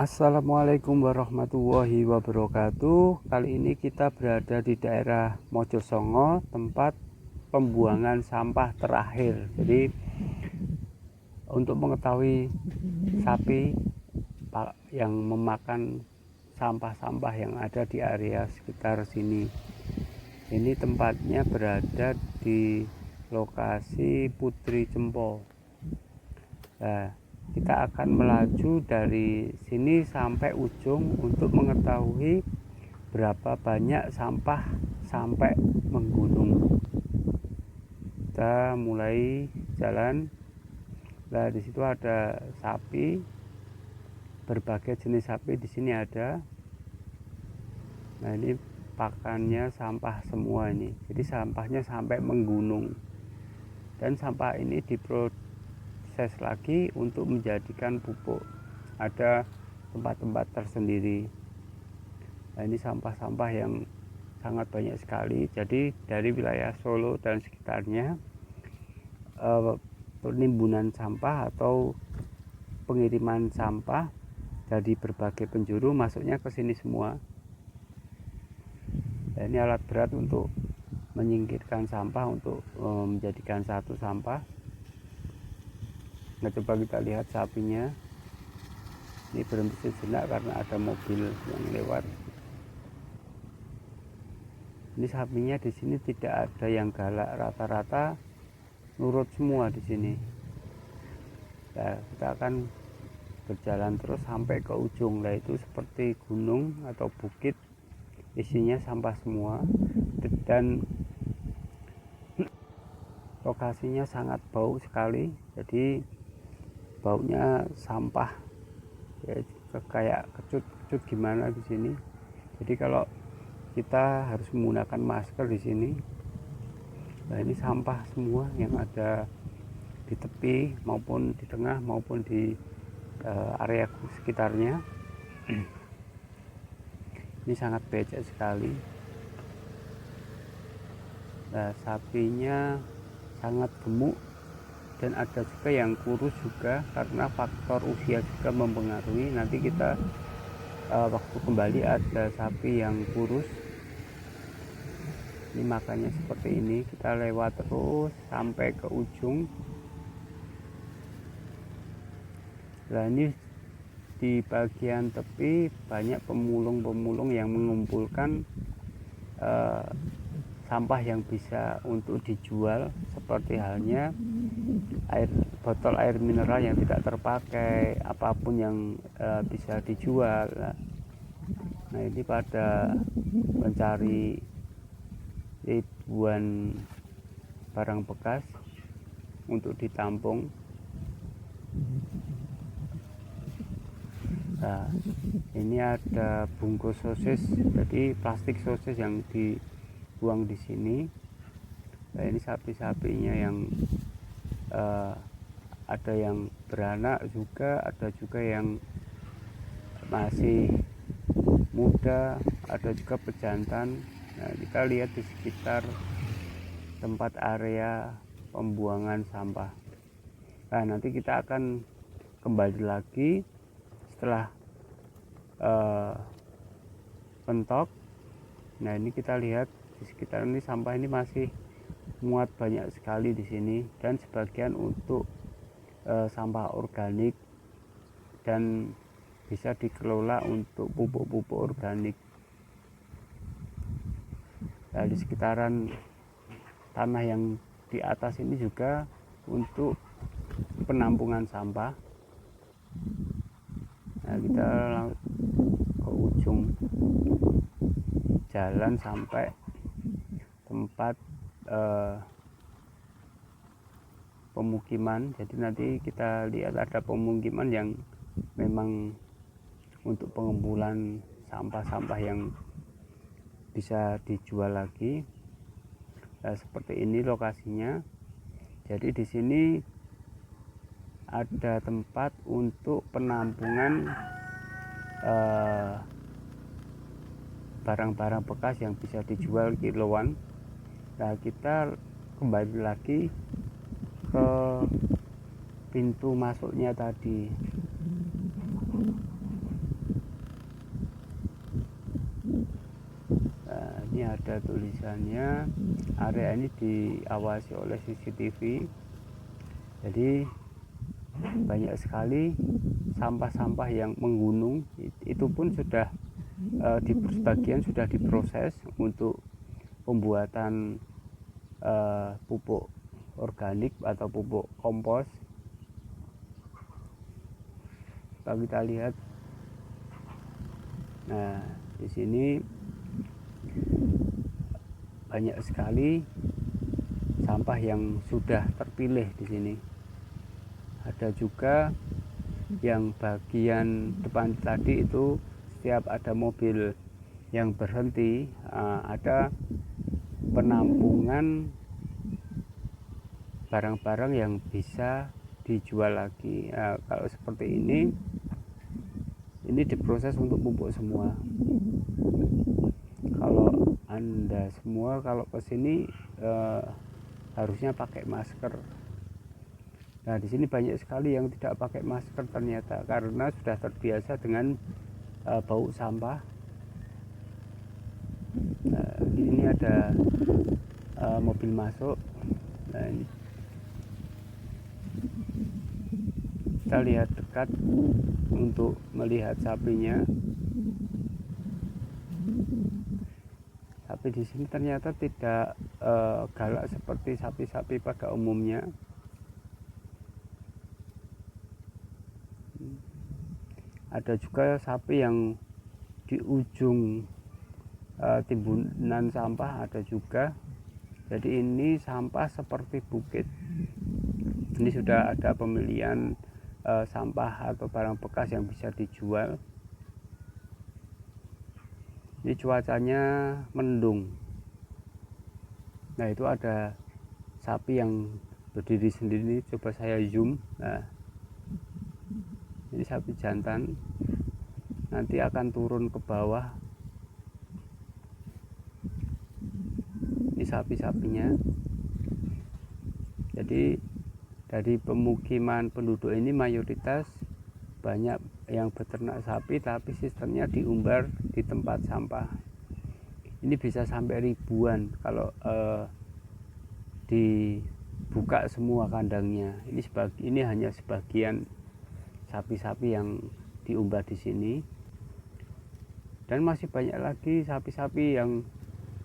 Assalamualaikum warahmatullahi wabarakatuh. Kali ini kita berada di daerah Mojosongo, tempat pembuangan sampah terakhir. Jadi untuk mengetahui sapi yang memakan sampah-sampah yang ada di area sekitar sini, ini tempatnya berada di lokasi Putri Cempo. Nah, kita akan melaju dari sini sampai ujung untuk mengetahui berapa banyak sampah sampai menggunung. Kita mulai jalan. Nah, di situ ada sapi, berbagai jenis sapi di sini ada. Nah, ini pakannya sampah semua ini. Jadi sampahnya sampai menggunung. Dan sampah ini diproses lagi untuk menjadikan pupuk. Ada tempat-tempat tersendiri. Nah, ini sampah-sampah yang sangat banyak sekali. Jadi dari wilayah Solo dan sekitarnya, penimbunan sampah atau pengiriman sampah dari berbagai penjuru masuknya ke sini semua. Nah, ini alat berat untuk menyingkirkan sampah, untuk menjadikan satu sampah. Nah, coba kita lihat sapinya. Ini berhenti sejenak karena ada mobil yang lewat. Ini sapinya di sini tidak ada yang galak, rata-rata nurut semua di sini. Nah, kita akan berjalan terus sampai ke ujung. Nah, itu seperti gunung atau bukit, isinya sampah semua, dan lokasinya sangat bau sekali. Jadi baunya sampah ya, kayak kecut gimana di sini. Jadi kalau kita harus menggunakan masker di sini. Nah, ini sampah semua yang ada di tepi maupun di tengah maupun di area sekitarnya. Ini sangat becek sekali. Nah, sapinya sangat gemuk dan ada juga yang kurus juga, karena faktor usia juga mempengaruhi. Nanti kita waktu kembali ada sapi yang kurus. Ini makanya seperti ini, kita lewat terus sampai ke ujung. Nah, ini di bagian tepi banyak pemulung-pemulung yang mengumpulkan sampah yang bisa untuk dijual, seperti halnya botol air mineral yang tidak terpakai, apapun yang bisa dijual. Nah, ini pada mencari ribuan barang bekas untuk ditampung. Nah, ini ada bungkus sosis, jadi plastik sosis yang dibuang di sini. Nah, ini sapi-sapinya yang ada yang beranak juga, ada juga yang masih muda, ada juga pejantan. Nah, kita lihat di sekitar tempat area pembuangan sampah. Nah, nanti kita akan kembali lagi setelah pentok. Nah, ini kita lihat di sekitar ini sampah ini masih muat banyak sekali di sini, dan sebagian untuk sampah organik dan bisa dikelola untuk pupuk-pupuk organik. Nah, di sekitaran tanah yang di atas ini juga untuk penampungan sampah. Nah, kita ke ujung jalan sampai tempat pemukiman. Jadi nanti kita lihat ada pemukiman yang memang untuk pengumpulan sampah-sampah yang bisa dijual lagi. Nah, seperti ini lokasinya. Jadi di sini ada tempat untuk penampungan barang-barang bekas yang bisa dijual kiloan. Nah, kita kembali lagi ke pintu masuknya tadi. ada tulisannya, area ini diawasi oleh CCTV. Jadi banyak sekali sampah-sampah yang menggunung. Itu pun sudah di sebagian sudah diproses untuk pembuatan pupuk organik atau pupuk kompos. Kalau kita lihat, nah di sini banyak sekali sampah yang sudah terpilih di sini. Ada juga yang bagian depan tadi itu setiap ada mobil yang berhenti, ada penampungan barang-barang yang bisa dijual lagi. Kalau seperti ini diproses untuk pupuk semua. Kalau Anda semua kalau ke sini harusnya pakai masker. Nah, di sini banyak sekali yang tidak pakai masker ternyata karena sudah terbiasa dengan bau sampah. Nah, ini ada mobil masuk. Nah, ini kita lihat dekat untuk melihat sapinya. Sapi di sini ternyata tidak galak seperti sapi-sapi pada umumnya. Ada juga sapi yang di ujung timbunan sampah ada juga. Jadi ini sampah seperti bukit. Ini sudah ada pemilihan sampah atau barang bekas yang bisa dijual. Ini cuacanya mendung. Nah, itu ada sapi yang berdiri sendiri. Coba saya zoom. Nah, ini sapi jantan, nanti akan turun ke bawah. Ini sapi-sapinya. Jadi dari pemukiman penduduk ini mayoritas banyak yang beternak sapi, tapi sistemnya diumbar di tempat sampah. Ini bisa sampai ribuan kalau dibuka semua kandangnya. Ini hanya sebagian sapi-sapi yang diumbar di sini, dan masih banyak lagi sapi-sapi yang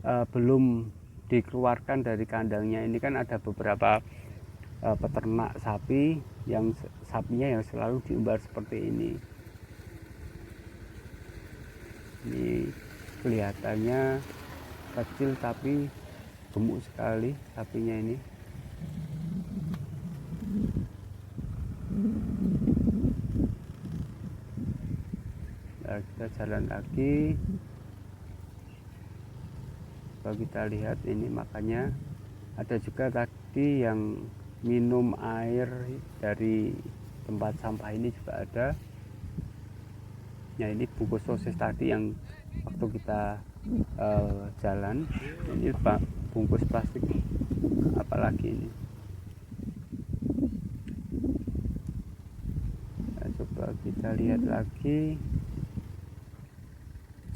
belum dikeluarkan dari kandangnya. Ini kan ada beberapa peternak sapi yang sapinya yang selalu diumbar seperti ini. Ini kelihatannya kecil tapi gemuk sekali sapinya ini. Nah, kita jalan lagi. Kalau kita lihat ini, makanya ada juga tadi yang minum air dari tempat sampah ini juga ada. Nah, ini bungkus sosis tadi yang waktu kita jalan. Ini bungkus plastik apalagi ini. Nah, coba kita lihat lagi.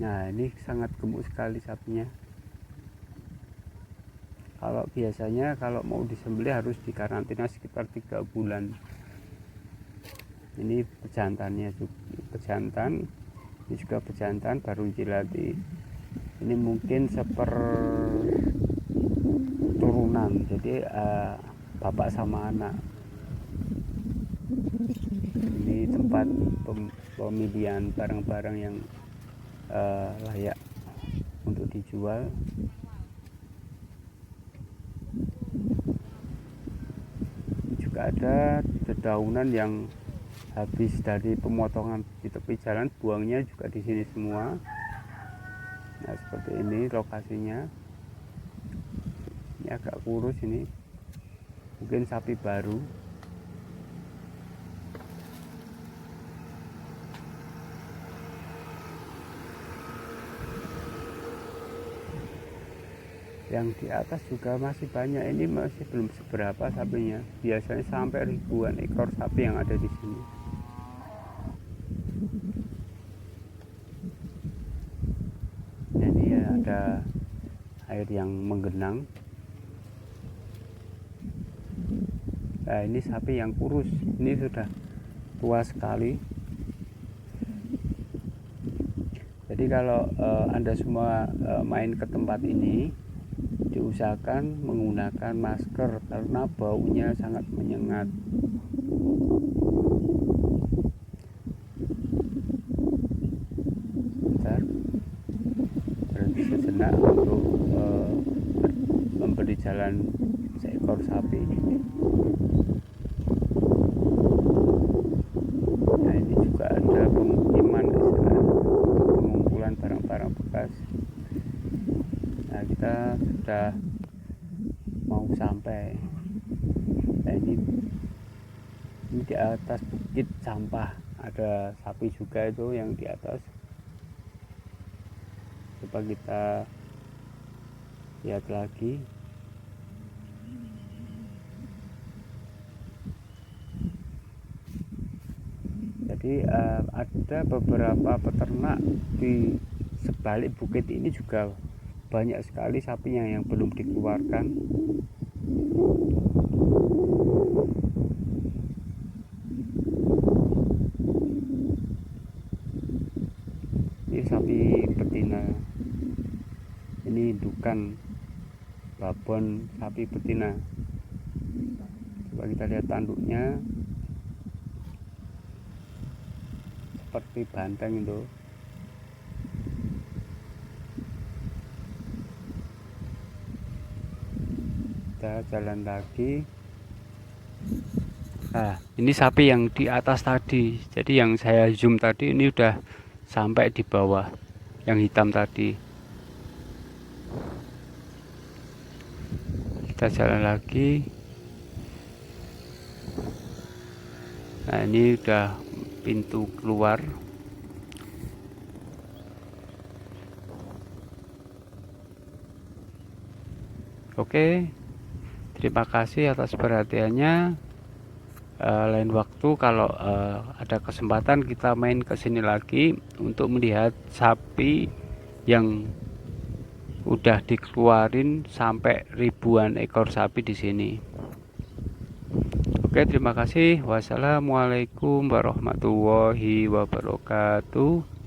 Nah, ini sangat gemuk sekali sapinya. Kalau biasanya kalau mau disembelih harus dikarantina sekitar 3 bulan. Ini pejantannya juga, pejantan. Ini juga pejantan baru dilatih. Ini mungkin turunan, jadi bapak sama anak. Ini tempat pemilihan barang-barang yang layak untuk dijual. Juga ada dedaunan yang habis dari pemotongan di tepi jalan, buangnya juga di sini semua. Nah, seperti ini lokasinya. Ini agak kurus ini, mungkin sapi baru. Yang di atas juga masih banyak. Ini masih belum seberapa sapinya. Biasanya sampai ribuan ekor sapi yang ada di sini. Ini ya ada air yang menggenang. Nah, ini sapi yang kurus, ini sudah tua sekali. Jadi kalau Anda semua main ke tempat ini, diusahakan menggunakan masker karena baunya sangat menyengat. Bentar, berhenti sejenak untuk memberi jalan seekor sapi. Nah, ini juga ada pemukiman, pengumpulan barang-barang bekas. Nah, kita sudah mau sampai. Nah, ini di atas bukit sampah, ada sapi juga itu yang di atas. Coba kita lihat lagi. Jadi ada beberapa peternak di sebalik bukit ini juga banyak sekali sapi yang belum dikeluarkan. Ini sapi betina, ini indukan babon sapi betina. Coba kita lihat tanduknya seperti banteng itu. Kita jalan lagi. Nah, ini sapi yang di atas tadi. Jadi yang saya zoom tadi ini udah sampai di bawah, yang hitam tadi. Kita jalan lagi. Nah, ini udah pintu keluar. Oke, terima kasih atas perhatiannya. Lain waktu kalau ada kesempatan kita main ke sini lagi untuk melihat sapi yang udah dikeluarin sampai ribuan ekor sapi di sini. Oke, terima kasih. Wassalamualaikum warahmatullahi wabarakatuh.